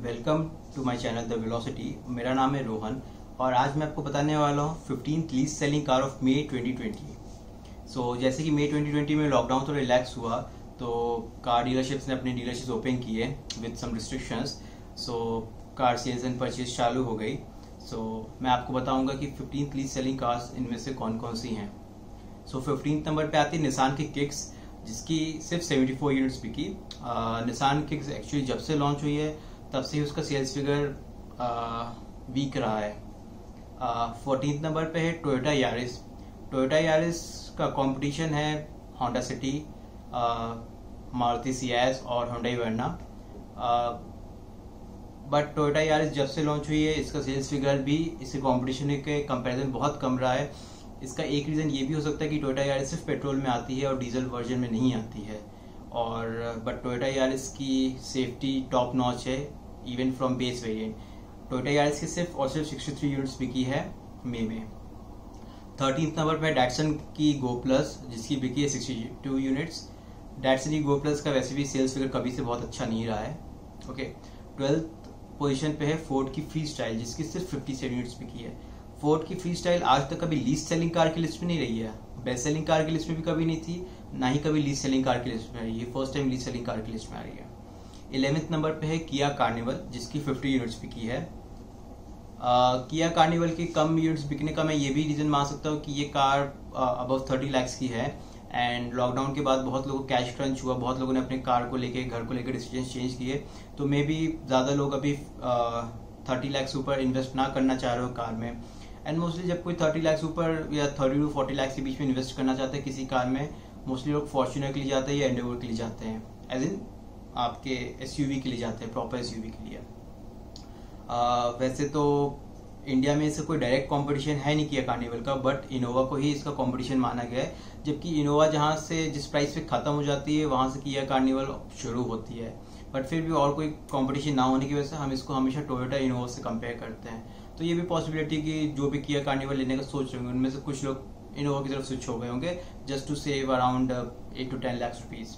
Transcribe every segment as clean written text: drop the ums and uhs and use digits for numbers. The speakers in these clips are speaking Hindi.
Welcome to my channel the Velocity. मेरा नाम है रोहन और आज मैं आपको बताने वाला हूँ 15th least selling car of May 2020। जैसे कि मई 2020 में लॉकडाउन थोड़ा रिलैक्स हुआ तो कार डीलरशिप्स ने अपने डीलरशिप्स ओपन किए with some restrictions. Car sales and purchase चालू हो गई। मैं आपको बताऊंगा कि 15th लीस्ट सेलिंग कार्स इनमें से कौन कौन सी हैं। 15th नंबर पे आती है निसान की किक्स, जिसकी सिर्फ 74 यूनिट्स बिकी। निसान किक्स एक्चुअली जब से लॉन्च हुई है तब से उसका सेल्स फिगर वीक रहा है। 14th नंबर पे है टोयोटा यारिस। टोयोटा यारिस का कंपटीशन है होंडा सिटी, मारुति सियाज और Hyundai Verna. But Toyota Yaris जब से लॉन्च हुई है इसका सेल्स फिगर भी इसके कंपटीशन के कंपैरिजन बहुत कम रहा है। इसका एक रीज़न ये भी हो सकता है कि टोयोटा यारिस सिर्फ पेट्रोल में आती है और डीजल वर्जन में नहीं आती है। बट टोयोटा यारिस की सेफ्टी टॉप नॉच है even from base variant. Toyota Yaris की सिर्फ 63 यूनिट्स बिकी है मई में। 13th नंबर पर डैटसन की गो प्लस, जिसकी बिकी है 62 यूनिट्स। डैटसन की गो प्लस का वैसे भी सेल्स फिगर कभी से बहुत अच्छा नहीं रहा है। ओके। 12th पोजीशन पे है फोर्ड की फ्री स्टाइल, जिसकी सिर्फ 57 यूनिट्स बिकी है। फोर्ड की फ्री स्टाइल आज तक कभी लीस्ट सेलिंग कार की लिस्ट में नहीं रही है, बेस्ट सेलिंग कार की लिस्ट में भी कभी नहीं थी, ना ही कभी लीस्ट सेलिंग कार की लिस्ट में आई है। First time least selling car की लिस्ट में आ रही है। 11th नंबर पे है किया कार्निवल, जिसकी 50 यूनिट्स बिकी है। किया कार्निवल की कम यूनिट्स बिकने का मैं ये भी रीजन मान सकता हूँ कि ये कार अबव 30 लाख की है एंड लॉकडाउन के बाद बहुत लोगों को कैश क्रंच हुआ, बहुत लोगों ने अपने कार को लेके घर को लेकर डिसीजन चेंज किए, तो मे भी ज़्यादा लोग अभी 30 लाख से ऊपर इन्वेस्ट ना करना चाह रहे हो कार में। एंड मोस्टली जब कोई 30 लाख से ऊपर या 30 to 40 लाख के बीच में इन्वेस्ट करना चाहते हैं किसी कार में, मोस्टली लोग फॉर्च्यूनर के लिए जाते हैं या एंडेवर के लिए जाते हैं, एज इन आपके एसयूवी के लिए जाते हैं, प्रॉपर एसयूवी के लिए। वैसे तो इंडिया में इससे कोई डायरेक्ट कंपटीशन है नहीं किया कार्निवल का, बट इनोवा को ही इसका कंपटीशन माना गया है। जबकि इनोवा जहां से जिस प्राइस पे खत्म हो जाती है वहां से किया कार्निवल शुरू होती है, बट फिर भी और कोई कंपटीशन ना होने की वजह से हम इसको हमेशा टोयोटा इनोवा से कंपेयर करते हैं। तो ये भी पॉसिबिलिटी कि जो भी किया कार्निवल लेने का सोच रहे होंगे उनमें से कुछ लोग इनोवा की तरफ स्विच हो गए होंगे just to save around 8 to 10 lakh rupees.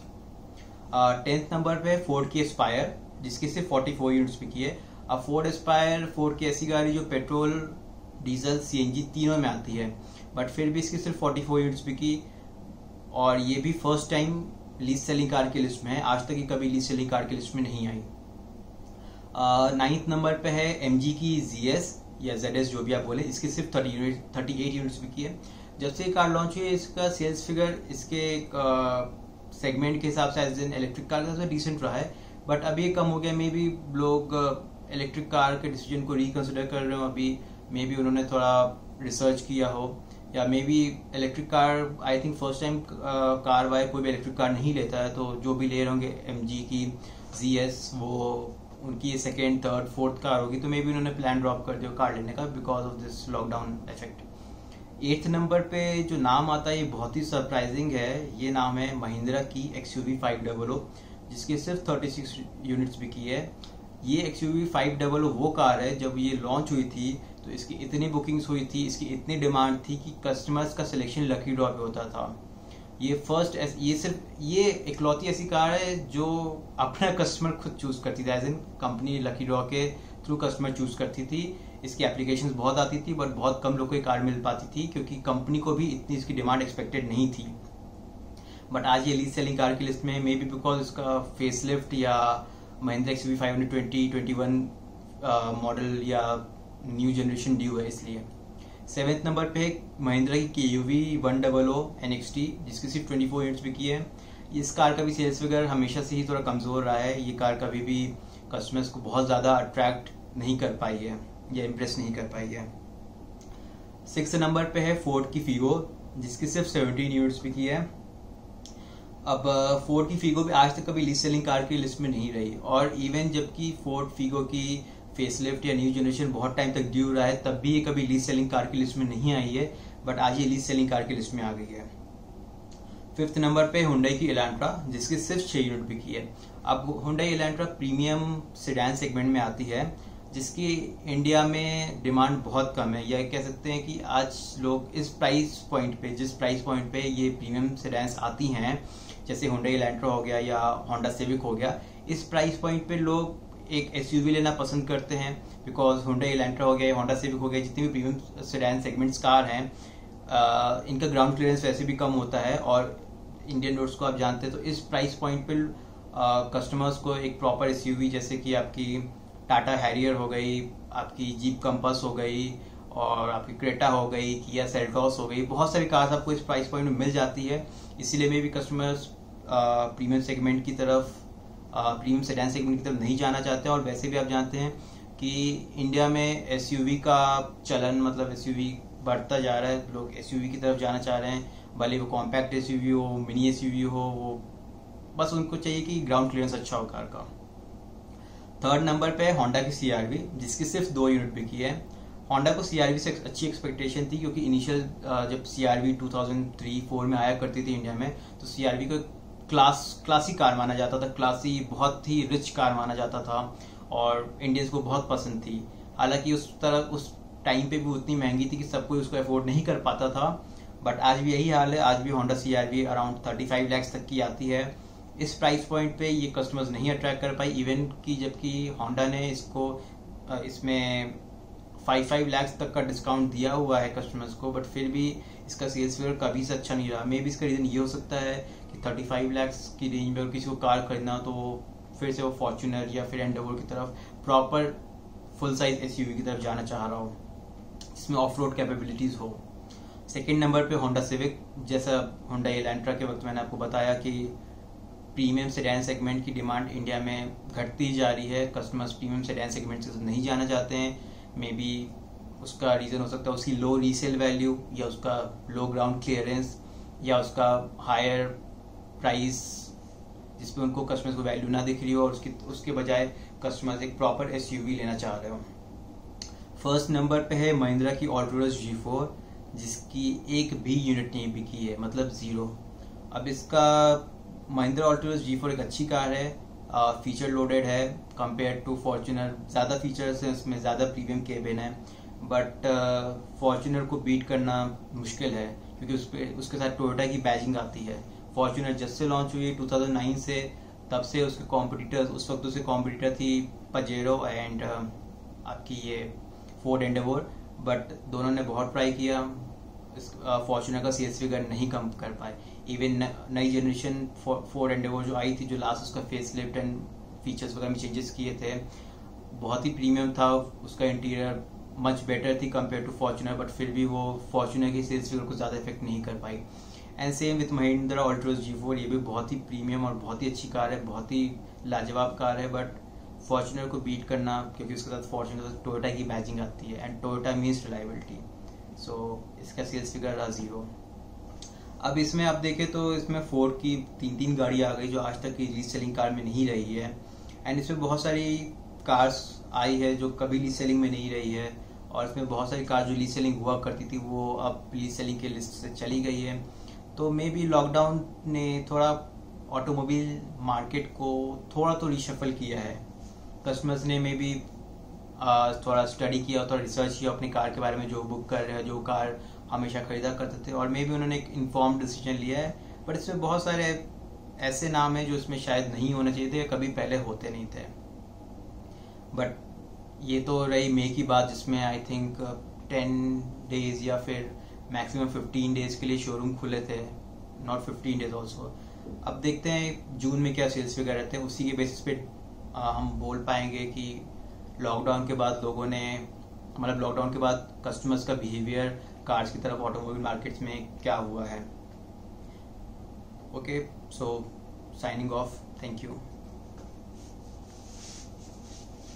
10th number पे फोर्ड की एस्पायर, जिसकी सिर्फ 44 यूनिट्स बिकी है। अब फोर्ड एस्पायर फोर्ड की ऐसी गाड़ी जो पेट्रोल, डीजल, सीएनजी तीनों में आती है, बट फिर भी इसकी सिर्फ 44 यूनिट्स बिकी और ये भी first time least selling car की लिस्ट में है। आज तक ये कभी लीस्ट सेलिंग कार की लिस्ट में नहीं आई। 9th नंबर पे है एमजी की ZS या ZS जो भी आप बोले, इसकी सिर्फ 38 यूनिट्स बिकी है। जब से ये कार लॉन्च हुई है इसका सेल्स फिगर इसके सेगमेंट के हिसाब से एज एन इलेक्ट्रिक कार का डिसेंट रहा है, बट अभी ये कम हो गया। मे बी लोग इलेक्ट्रिक कार के डिसीजन को रिकंसिडर कर रहे हो अभी, मे बी उन्होंने थोड़ा रिसर्च किया हो, या maybe electric car I think first time car why कोई भी इलेक्ट्रिक कार नहीं लेता है, तो जो भी ले रहे होंगे एमजी की ZS वो उनकी सेकेंड, थर्ड, फोर्थ कार होगी, तो मे बी उन्होंने प्लान ड्रॉप कर दिया कार लेने का because of this lockdown effect. 8th number पे जो नाम आता है ये बहुत ही सरप्राइजिंग है। ये नाम है महिंद्रा की XUV 500, जिसकी सिर्फ 36 यूनिट्स बिकी है। ये XUV 500 वो कार है जब ये लॉन्च हुई थी तो इसकी इतनी बुकिंग्स हुई थी, इसकी इतनी डिमांड थी कि कस्टमर्स का सिलेक्शन लकी ड्रॉ पे होता था। ये इकलौती ऐसी कार है जो अपना कस्टमर खुद चूज करती थी, as in company lucky draw के थ्रू कस्टमर चूज करती थी। इसकी एप्लीकेशंस बहुत आती थी बट बहुत कम लोग को ये कार मिल पाती थी क्योंकि कंपनी को भी इतनी इसकी डिमांड एक्सपेक्टेड नहीं थी। बट आज ये लीस्ट सेलिंग कार की लिस्ट में, मे बी बिकॉज इसका फेसलिफ्ट या महिंद्रा XUV 521 मॉडल या न्यू जनरेशन ड्यू है इसलिए। 7th नंबर पे महिंद्रा की KUV 100 NXT, जिसकी सिर्फ 24 यूनिट्स बिकी है। इस कार का भी सेल्स फिगर हमेशा से ही थोड़ा कमजोर रहा है। ये कार कभी भी कस्टमर्स को बहुत ज्यादा अट्रैक्ट नहीं कर पाई है या इम्प्रेस नहीं कर पाई है। 6th नंबर पे है फोर्ड की फीगो, जिसकी सिर्फ 17 यूनिट्स बिकी है। अब फोर्ड की फीगो भी आज तक कभी लीस्ट सेलिंग कार की लिस्ट में नहीं रही, और इवन जबकि फोर्ड फीगो की फेसलिफ्ट या न्यू जनरेशन बहुत टाइम तक ड्यू रहा है तब भी ये कभी लीस्ट सेलिंग कार की लिस्ट में नहीं आई है, बट आज ये लीस्ट सेलिंग कार की लिस्ट में आ गई है। 5th नंबर पे हुंडई की एलांट्रा, जिसकी सिर्फ 6 यूनिट बिकी है। अब Hyundai Elantra premium sedan segment में आती है, जिसकी इंडिया में डिमांड बहुत कम है, या कह सकते हैं कि आज लोग इस प्राइस पॉइंट पे, जिस प्राइस पॉइंट पे ये प्रीमियम सेडान्स आती हैं, जैसे हुंडई एलांट्रा हो गया या होंडा सिविक हो गया, इस प्राइस पॉइंट पे लोग एक एसयूवी लेना पसंद करते हैं, बिकॉज होंडा इलेंट्रा हो गया, होंडा सिविक हो गया, जितनी भी प्रीमियम सेडान सेगमेंट्स कार हैं, इनका ग्राउंड क्लियरेंस वैसे भी कम होता है, और इंडियन रोड्स को आप जानते हैं। तो इस प्राइस पॉइंट पर कस्टमर्स को एक प्रॉपर एसयूवी जैसे कि आपकी टाटा हैरियर हो गई, आपकी जीप कंपास हो गई, और आपकी क्रेटा हो गई, किया सेल्टॉस हो गई, बहुत सारी कार्स आपको इस प्राइस पॉइंट में मिल जाती है। इसीलिए मे भी कस्टमर्स प्रीमियम सेगमेंट की तरफ, प्रीमियम सेडान सेगमेंट की तरफ नहीं जाना चाहते हैं। और वैसे भी आप जानते हैं कि इंडिया में एसयूवी का चलन, मतलब एसयूवी बढ़ता जा रहा है, लोग एसयूवी की तरफ जाना चाह रहे हैं, भले वो कॉम्पैक्ट एसयूवी हो, मिनी एसयूवी हो, वो बस उनको चाहिए कि ग्राउंड क्लियरेंस अच्छा हो कार का। थर्ड नंबर पे है होंडा की सीआरवी, जिसकी सिर्फ 2 यूनिट बिकी है। होंडा को सीआरवी से अच्छी एक्सपेक्टेशन थी, क्योंकि इनिशियल जब सीआरवी 2003-4 में आया करती थी इंडिया में, तो सीआरवी को क्लासी कार माना जाता था, क्लासी बहुत ही रिच कार माना जाता था, और इंडियंस को बहुत पसंद थी। हालांकि उस टाइम पे भी उतनी महंगी थी कि सब कोई उसको अफोर्ड नहीं कर पाता था, बट आज भी यही हाल है। आज भी होंडा सीआरवी अराउंड 35 लाख तक की आती है। इस प्राइस पॉइंट पे ये कस्टमर्स नहीं अट्रैक्ट कर पाई, इवन की जबकि होंडा ने इसमें 5 लाख तक का डिस्काउंट दिया हुआ है कस्टमर्स को, बट फिर भी इसका सेल्स फिगर कभी से अच्छा नहीं रहा। मे भी इसका रीजन ये हो सकता है कि 35 लाख की रेंज में अगर किसी को कार खरीदना, तो फिर से वो फॉर्च्यूनर या फिर एंडेवर की तरफ, प्रॉपर फुल साइज एसयूवी की तरफ जाना चाह रहा हो, जिसमें ऑफ रोड कैपेबिलिटीज हो। सेकेंड नंबर पे होंडा सिविक, जैसा होंडा इलेंट्रा के वक्त मैंने आपको बताया कि प्रीमियम सेडान सेगमेंट की डिमांड इंडिया में घटती जा रही है, कस्टमर्स प्रीमियम सेडान सेगमेंट से नहीं जाना चाहते हैं। मे बी उसका रीज़न हो सकता है उसकी लो रीसेल वैल्यू, या उसका लो ग्राउंड क्लियरेंस, या उसका हायर प्राइस जिसपे उनको कस्टमर्स को वैल्यू ना दिख रही हो, और उसके बजाय कस्टमर्स एक प्रॉपर एसयूवी लेना चाह रहे हो। फर्स्ट नंबर पे है महिंद्रा की ऑल्टोरस G4, जिसकी एक भी यूनिट नहीं बिकी है, मतलब 0। अब इसका महिंद्रा ऑल्टोरस G4 एक अच्छी कार है, फीचर लोडेड है कंपेयर टू फॉर्च्यूनर, ज़्यादा फीचर्स हैं उसमें, ज़्यादा प्रीमियम केबिन है, बट फॉर्च्यूनर को बीट करना मुश्किल है, क्योंकि उसके साथ टोयोटा की बैजिंग आती है। फॉर्च्यूनर जब से लॉन्च हुई 2009 से, तब से उसके कॉम्पिटिटर्स, उस वक्त उसके कॉम्पिटिटर थी पजेरो एंड आपकी ये फोर्ड एंडेवर, बट दोनों ने बहुत ट्राई किया, फॉर्च्यूनर का सेल्स फिगर नहीं कम कर पाए। इवन नई जनरेशन फोर्ड एंडेवर जो आई थी, जो लास्ट उसका फेस लिफ्ट एंड फीचर्स वगैरह में चेंजेस किए थे, बहुत ही प्रीमियम था, उसका इंटीरियर मच बेटर थी कंपेयर टू फॉर्च्यूनर, बट फिर भी वो फॉर्च्यूनर की सेल्स फिगर को ज़्यादा इफेक्ट नहीं कर पाई। And same with Mahindra Alturas G4, ये भी बहुत ही प्रीमियम और बहुत ही अच्छी कार है, बहुत ही लाजवाब कार है, बट फॉर्च्यूनर को बीट करना, क्योंकि उसके साथ फॉर्च्यूनर से टोयोटा की बैजिंग आती है, एंड टोयोटा मीन्स रिलायबिलिटी, सो इसका सेल्स फिगर रहा 0। अब इसमें आप देखें तो इसमें फोर्ड की 3 गाड़ी आ गई, जो आज तक की लीज सेलिंग कार में नहीं रही है, एंड इसमें बहुत सारी कार्स आई है जो कभी लीज सेलिंग में नहीं रही है, और इसमें बहुत सारी कार जो लीज सेलिंग हुआ करती थी वो अब लीज सेलिंग के लिस्ट से चली गई है। तो मे बी लॉकडाउन ने थोड़ा ऑटोमोबाइल मार्केट को थोड़ा तो रिशफल किया है, कस्टमर्स ने मे बी थोड़ा स्टडी किया, थोड़ा रिसर्च किया अपनी कार के बारे में, जो बुक कर रहे हैं, जो कार हमेशा खरीदा करते थे, और मे बी उन्होंने एक इन्फॉर्म्ड डिसीजन लिया है। बट इसमें बहुत सारे ऐसे नाम हैं जो इसमें शायद नहीं होने चाहिए थे, या कभी पहले होते नहीं थे। बट ये तो रही मई की बात, जिसमें आई थिंक 10 डेज या फिर मैक्सिमम 15 डेज के लिए शोरूम खुले थे, नॉट 15 डेज ऑल्सो। अब देखते हैं जून में क्या सेल्स फिगर रहते हैं, उसी के बेसिस पे हम बोल पाएंगे कि लॉकडाउन के बाद लोगों ने, मतलब लॉकडाउन के बाद कस्टमर्स का बिहेवियर कार्स की तरफ ऑटोमोबाइल मार्केट्स में क्या हुआ है। Okay, so signing off, thank you.